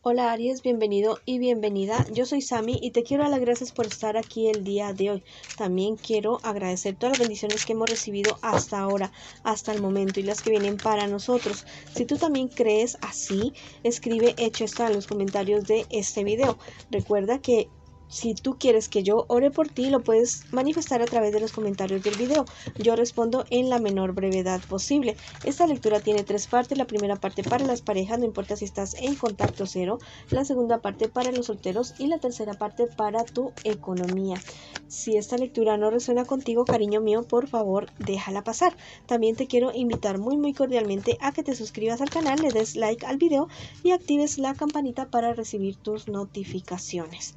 Hola Aries, bienvenido y bienvenida. Yo soy Sami y te quiero dar las gracias por estar aquí el día de hoy. También quiero agradecer todas las bendiciones que hemos recibido hasta ahora, hasta el momento y las que vienen para nosotros. Si tú también crees así, escribe hecho está en los comentarios de este video. Recuerda que si tú quieres que yo ore por ti, lo puedes manifestar a través de los comentarios del video. Yo respondo en la menor brevedad posible. Esta lectura tiene tres partes. La primera parte para las parejas, no importa si estás en contacto cero. La segunda parte para los solteros y la tercera parte para tu economía. Si esta lectura no resuena contigo, cariño mío, por favor, déjala pasar. También te quiero invitar muy cordialmente a que te suscribas al canal, le des like al video y actives la campanita para recibir tus notificaciones.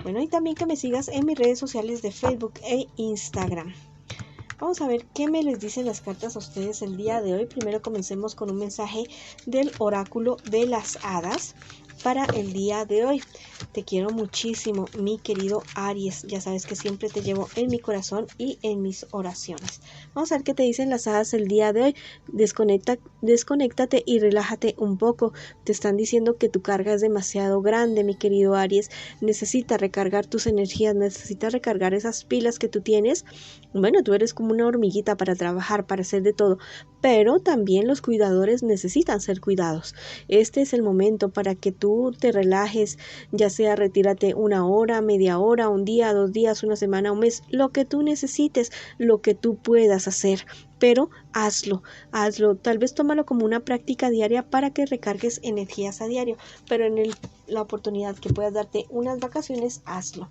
Bueno, y también que me sigas en mis redes sociales de Facebook e Instagram. Vamos a ver qué me les dicen las cartas a ustedes el día de hoy. Primero comencemos con un mensaje del oráculo de las hadas para el día de hoy. Te quiero muchísimo, mi querido Aries. Ya sabes que siempre te llevo en mi corazón y en mis oraciones. Vamos a ver qué te dicen las hadas el día de hoy. Desconéctate y relájate un poco. Te están diciendo que tu carga es demasiado grande, mi querido Aries. Necesitas recargar tus energías, necesitas recargar esas pilas que tú tienes. Bueno, tú eres como una hormiguita para trabajar, para hacer de todo, pero también los cuidadores necesitan ser cuidados. Este es el momento para que tú te relajes, ya sea retírate una hora, media hora, un día, 2 días, una semana, un mes, lo que tú necesites, lo que tú puedas hacer. Pero hazlo, tal vez tómalo como una práctica diaria para que recargues energías a diario, pero en la oportunidad que puedas darte unas vacaciones, hazlo.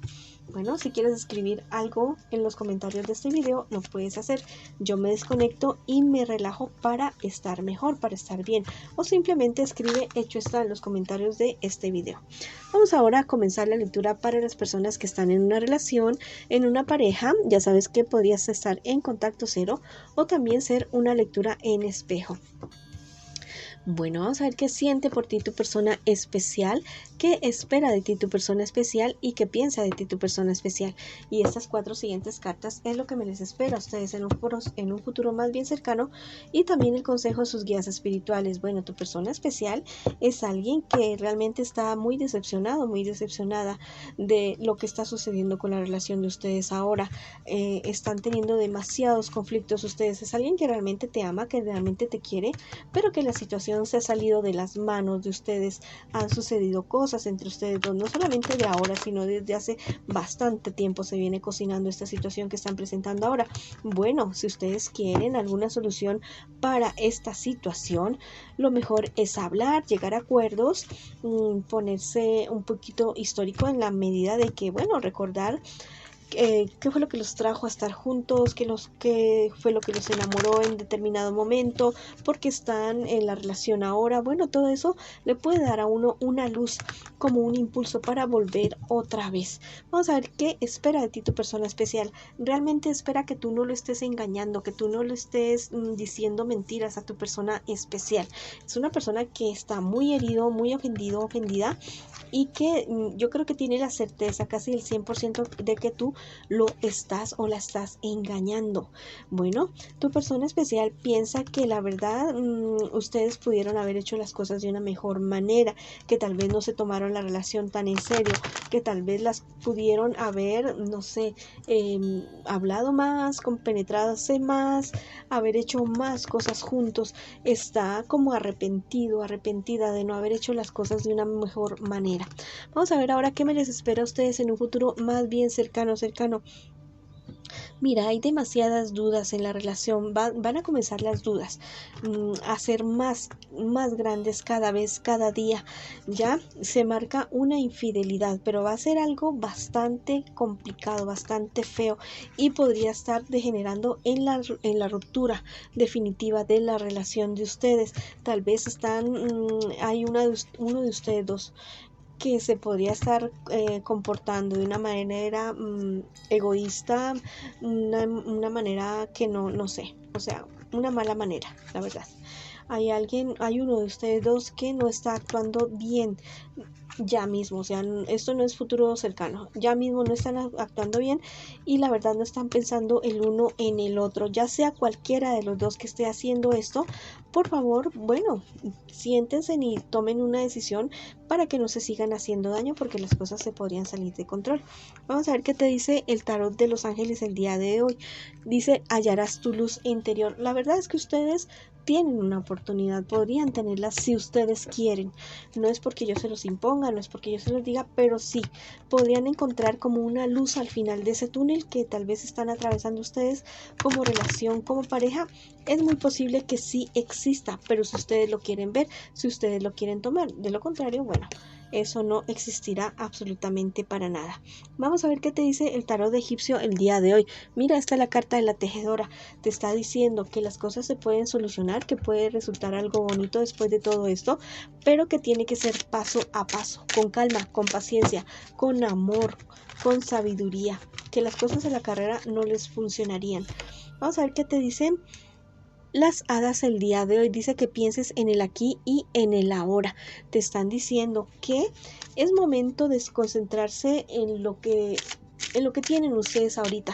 Bueno, si quieres escribir algo en los comentarios de este video, lo puedes hacer. Yo me desconecto y me relajo para estar mejor, para estar bien. O simplemente escribe hecho está en los comentarios de este video. Vamos ahora a comenzar la lectura para las personas que están en una relación, en una pareja. Ya sabes que podrías estar en contacto cero o también ser una lectura en espejo. Bueno, vamos a ver qué siente por ti tu persona especial, qué espera de ti tu persona especial y qué piensa de ti tu persona especial. Y estas 4 siguientes cartas es lo que me les espera a ustedes en un futuro más bien cercano, y también el consejo de sus guías espirituales. Bueno, tu persona especial es alguien que realmente está muy decepcionado, muy decepcionada de lo que está sucediendo con la relación de ustedes ahora. Están teniendo demasiados conflictos ustedes. Es alguien que realmente te ama, que realmente te quiere, pero que la situación se ha salido de las manos de ustedes. Han sucedido cosas entre ustedes dos, no solamente de ahora, sino desde hace bastante tiempo se viene cocinando esta situación que están presentando ahora. Bueno, si ustedes quieren alguna solución para esta situación, lo mejor es hablar, llegar a acuerdos, ponerse un poquito histórico en la medida de que, bueno, recordar qué fue lo que los trajo a estar juntos, qué fue lo que los enamoró en determinado momento, porque están en la relación ahora. Bueno, todo eso le puede dar a uno una luz, como un impulso para volver otra vez. Vamos a ver qué espera de ti tu persona especial. Realmente espera que tú no lo estés engañando, que tú no lo estés diciendo mentiras a tu persona especial. Es una persona que está muy herido, muy ofendido, ofendida, y que yo creo que tiene la certeza casi el 100% de que tú lo estás o la estás engañando. Bueno, tu persona especial piensa que la verdad ustedes pudieron haber hecho las cosas de una mejor manera, que tal vez no se tomaron la relación tan en serio, que tal vez las pudieron haber, no sé, hablado más, compenetrarse más, haber hecho más cosas juntos. Está como arrepentido, arrepentida de no haber hecho las cosas de una mejor manera. Vamos a ver ahora qué me les espera a ustedes en un futuro más bien cercano. Mira, hay demasiadas dudas en la relación, van a comenzar las dudas a ser más grandes cada vez, cada día. Ya se marca una infidelidad, pero va a ser algo bastante complicado, bastante feo, y podría estar degenerando en la ruptura definitiva de la relación de ustedes. Tal vez hay uno de ustedes dos que se podría estar comportando de una manera egoísta, una manera que no sé, o sea, una mala manera, la verdad. Hay uno de ustedes dos que no está actuando bien ya mismo, o sea, esto no es futuro cercano, ya mismo no están actuando bien, y la verdad no están pensando el uno en el otro. Ya sea cualquiera de los dos que esté haciendo esto, por favor, bueno, siéntense y tomen una decisión para que no se sigan haciendo daño, porque las cosas se podrían salir de control. Vamos a ver qué te dice el tarot de los ángeles el día de hoy. Dice, hallarás tu luz interior. La verdad es que ustedes tienen una oportunidad, podrían tenerla si ustedes quieren. No es porque yo se los imponga, no es porque yo se los diga, pero sí, podrían encontrar como una luz al final de ese túnel que tal vez están atravesando ustedes como relación, como pareja. Es muy posible que sí exista, pero si ustedes lo quieren ver, si ustedes lo quieren tomar, de lo contrario, bueno, eso no existirá absolutamente para nada. Vamos a ver qué te dice el tarot egipcio el día de hoy. Mira, esta es la carta de la tejedora. Te está diciendo que las cosas se pueden solucionar, que puede resultar algo bonito después de todo esto, pero que tiene que ser paso a paso, con calma, con paciencia, con amor, con sabiduría, que las cosas de la carrera no les funcionarían. Vamos a ver qué te dicen las hadas el día de hoy. Dice que pienses en el aquí y en el ahora. Te están diciendo que es momento de concentrarse en lo que tienen ustedes ahorita.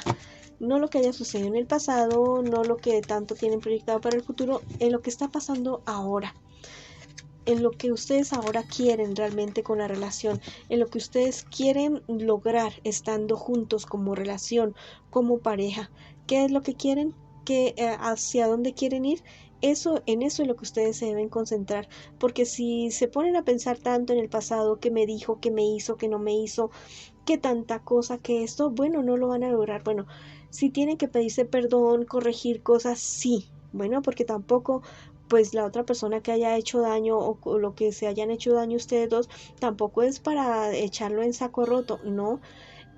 No lo que haya sucedido en el pasado, no lo que tanto tienen proyectado para el futuro, en lo que está pasando ahora. En lo que ustedes ahora quieren realmente con la relación, en lo que ustedes quieren lograr estando juntos como relación, como pareja. ¿Qué es lo que quieren? Hacia dónde quieren ir, en eso es lo que ustedes se deben concentrar, porque si se ponen a pensar tanto en el pasado, que me dijo, que me hizo, que no me hizo, que tanta cosa, que esto, bueno, no lo van a lograr. Bueno, si tienen que pedirse perdón, corregir cosas, sí, bueno, porque tampoco pues la otra persona que haya hecho daño o lo que se hayan hecho daño ustedes dos, tampoco es para echarlo en saco roto, no,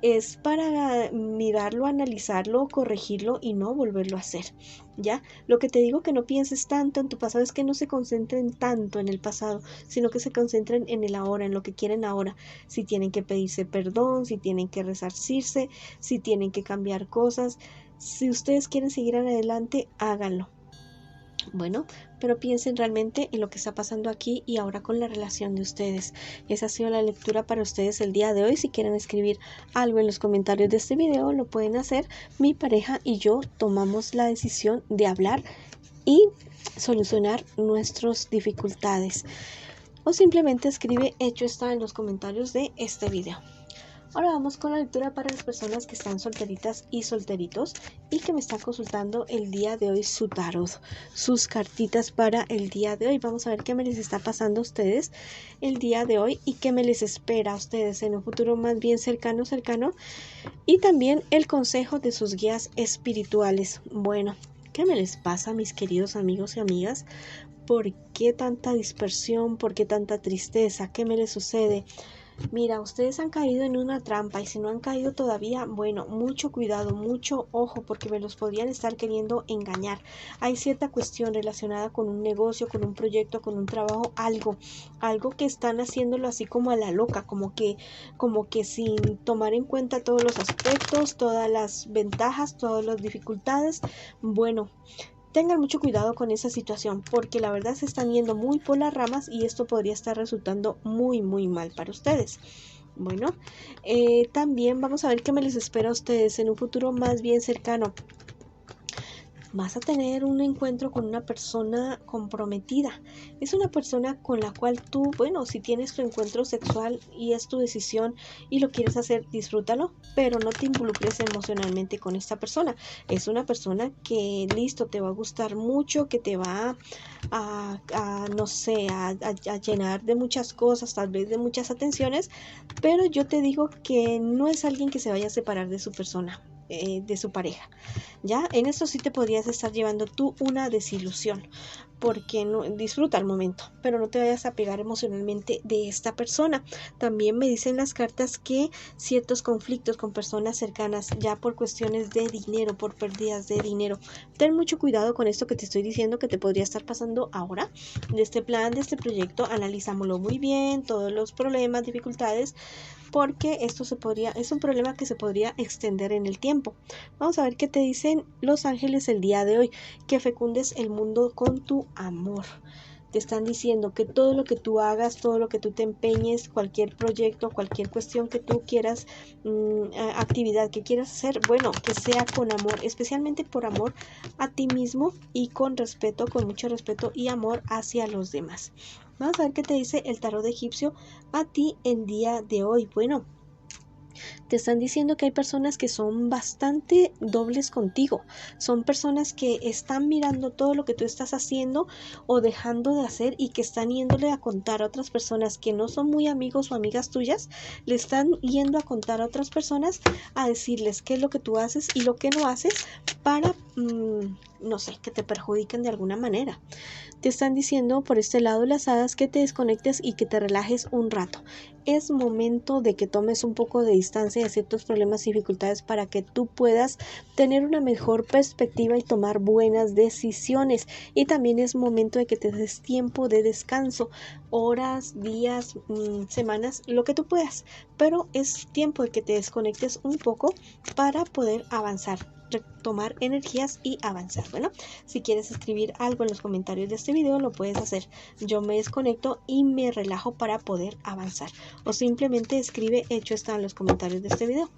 es para mirarlo, analizarlo, corregirlo y no volverlo a hacer. ¿Ya? Lo que te digo, que no pienses tanto en tu pasado, es que no se concentren tanto en el pasado, sino que se concentren en el ahora, en lo que quieren ahora. Si tienen que pedirse perdón, si tienen que resarcirse, si tienen que cambiar cosas, si ustedes quieren seguir adelante, háganlo. Bueno, pero piensen realmente en lo que está pasando aquí y ahora con la relación de ustedes. Esa ha sido la lectura para ustedes el día de hoy. Si quieren escribir algo en los comentarios de este video, lo pueden hacer. Mi pareja y yo tomamos la decisión de hablar y solucionar nuestras dificultades. O simplemente escribe hecho está en los comentarios de este video. Ahora vamos con la lectura para las personas que están solteritas y solteritos y que me están consultando el día de hoy su tarot, sus cartitas para el día de hoy. Vamos a ver qué me les está pasando a ustedes el día de hoy y qué me les espera a ustedes en un futuro más bien cercano, y también el consejo de sus guías espirituales. Bueno, ¿qué me les pasa, mis queridos amigos y amigas? ¿Por qué tanta dispersión? ¿Por qué tanta tristeza? ¿Qué me les sucede? Mira, ustedes han caído en una trampa y si no han caído todavía, bueno, mucho cuidado, mucho ojo, porque me los podrían estar queriendo engañar. Hay cierta cuestión relacionada con un negocio, con un proyecto, con un trabajo, algo que están haciéndolo así como a la loca, como que sin tomar en cuenta todos los aspectos, todas las ventajas, todas las dificultades. Bueno, tengan mucho cuidado con esa situación, porque la verdad se están yendo muy por las ramas y esto podría estar resultando muy mal para ustedes. Bueno, también vamos a ver qué me les espera a ustedes en un futuro más bien cercano. Vas a tener un encuentro con una persona comprometida. Es una persona con la cual tú, bueno, si tienes tu encuentro sexual y es tu decisión y lo quieres hacer, disfrútalo, pero no te involucres emocionalmente con esta persona. Es una persona que, listo, te va a gustar mucho, que te va no sé, a llenar de muchas cosas, tal vez de muchas atenciones, pero yo te digo que no es alguien que se vaya a separar de su persona, de su pareja. Ya en esto sí te podrías estar llevando tú una desilusión, porque no disfruta el momento, pero no te vayas a pegar emocionalmente de esta persona. También me dicen las cartas que ciertos conflictos con personas cercanas, ya por cuestiones de dinero, por pérdidas de dinero, ten mucho cuidado con esto que te estoy diciendo que te podría estar pasando ahora. De este plan, de este proyecto, analizámoslo muy bien, todos los problemas, dificultades, porque esto es un problema que se podría extender en el tiempo. Vamos a ver qué te dicen los ángeles el día de hoy. Que fecundes el mundo con tu amor. Te están diciendo que todo lo que tú hagas, todo lo que tú te empeñes, cualquier proyecto, cualquier cuestión que tú quieras, actividad que quieras hacer, bueno, que sea con amor, especialmente por amor a ti mismo y con respeto, con mucho respeto y amor hacia los demás. Vamos a ver qué te dice el tarot egipcio a ti el día de hoy. Bueno, te están diciendo que hay personas que son bastante dobles contigo. Son personas que están mirando todo lo que tú estás haciendo o dejando de hacer y que están yéndole a contar a otras personas que no son muy amigos o amigas tuyas. Le están yendo a contar a otras personas a decirles qué es lo que tú haces y lo que no haces para, no sé, que te perjudiquen de alguna manera. Te están diciendo por este lado las hadas que te desconectes y que te relajes un rato. Es momento de que tomes un poco de distancia de ciertos problemas y dificultades para que tú puedas tener una mejor perspectiva y tomar buenas decisiones. Y también es momento de que te des tiempo de descanso, horas, días, semanas, lo que tú puedas. Pero es tiempo de que te desconectes un poco para poder avanzar, retomar energías y avanzar. Bueno, si quieres escribir algo en los comentarios de este video, lo puedes hacer. Yo me desconecto y me relajo para poder avanzar. O simplemente escribe hecho está en los comentarios de este video.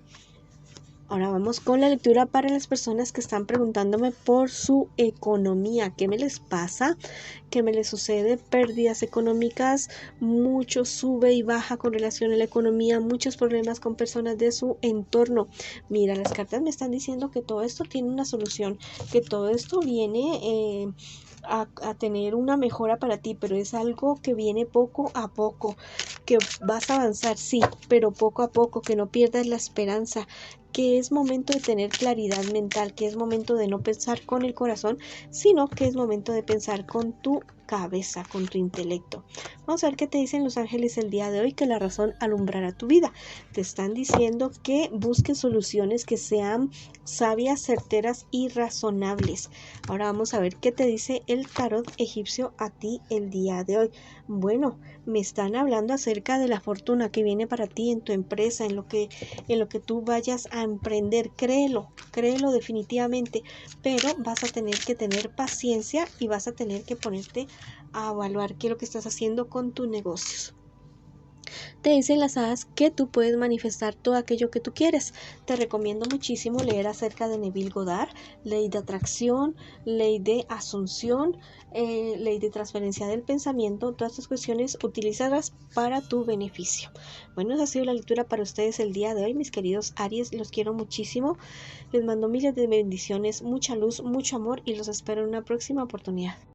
Ahora vamos con la lectura para las personas que están preguntándome por su economía. ¿Qué me les pasa? ¿Qué me les sucede? Pérdidas económicas, mucho sube y baja con relación a la economía, muchos problemas con personas de su entorno. Mira, las cartas me están diciendo que todo esto tiene una solución, que todo esto viene a tener una mejora para ti, pero es algo que viene poco a poco, que vas a avanzar, sí, pero poco a poco, que no pierdas la esperanza, que es momento de tener claridad mental, que es momento de no pensar con el corazón, sino que es momento de pensar con tu cabeza, con tu intelecto. Vamos a ver qué te dicen los ángeles el día de hoy, que la razón alumbrará tu vida. Te están diciendo que busques soluciones que sean sabias, certeras y razonables. Ahora vamos a ver qué te dice el tarot egipcio a ti el día de hoy. Bueno, me están hablando acerca de la fortuna que viene para ti en tu empresa, en lo que tú vayas a emprender. Créelo definitivamente, pero vas a tener que tener paciencia y vas a tener que ponerte a evaluar qué es lo que estás haciendo con tus negocios. Te dicen las hadas que tú puedes manifestar todo aquello que tú quieres. Te recomiendo muchísimo leer acerca de Neville Goddard, ley de atracción, ley de asunción, ley de transferencia del pensamiento. Todas estas cuestiones utilízalas para tu beneficio. Bueno, esa ha sido la lectura para ustedes el día de hoy, mis queridos Aries. Los quiero muchísimo. Les mando miles de bendiciones, mucha luz, mucho amor y los espero en una próxima oportunidad.